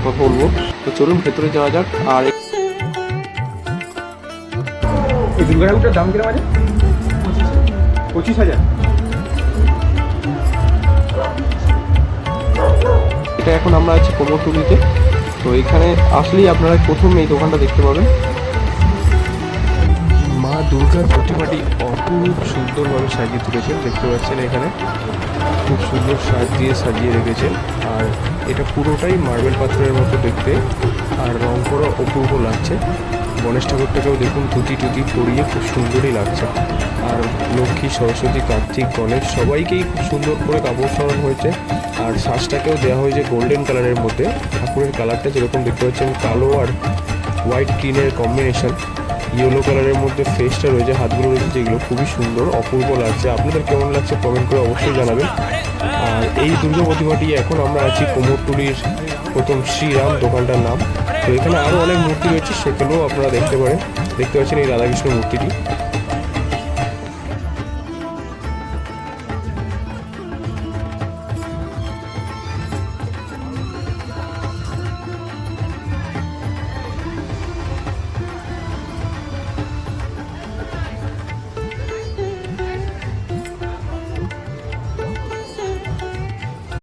কথা বলবো। তো চলুন ভেতরে যাওয়া যাক। আর এই দুর্গা ঠাকুরটার দাম কিরকম আছে? 25,000। এটা এখন আমরা আছি কোমরটুলিতে। তো এখানে আসলেই আপনারা প্রথম এই দোকানটা দেখতে পাবেন। মা দুর্গার প্রতিমাটি অপরূপ সুন্দরভাবে সাজিয়ে তুলেছেন, দেখতে পাচ্ছেন এখানে খুব সুন্দর সাজিয়ে রেখেছেন। আর এটা পুরোটাই মার্বেল পাথরের মতো দেখতে, আর রং করা অপূর্ব লাগছে। গণেশ ঠাকুরটাকেও দেখুন ধুতি টুতি পরিয়ে খুব সুন্দরই লাগছে। আর লক্ষ্মী, সরস্বতী, কার্তিক, গণেশ সবাইকেই খুব সুন্দর করে কাপড় সরানো হয়েছে। আর সাজটাকেও দেওয়া হয়েছে গোল্ডেন কালারের মধ্যে। ঠাকুরের কালারটা যেরকম দেখতে পাচ্ছেন, কালো আর হোয়াইট ক্রিনের কম্বিনেশন। ইয়েলো কালারের মধ্যে ফেসটা রয়েছে, হাতগুলো রয়েছে, যেগুলো খুবই সুন্দর, অপূর্ব লাগছে। আপনাদের কেমন লাগছে কমেন্ট করে অবশ্যই জানাবেন। আর এই দুর্গা প্রতিমাটি এখন আমরা আছি কোমরটুলির প্রথম শ্রীরাম দোকানটার নাম। তো এখানে আরও অনেক মূর্তি রয়েছে, সেগুলোও আপনারা দেখতে পারেন। দেখতে পাচ্ছেন এই রাধাকৃষ্ণ মূর্তিটি।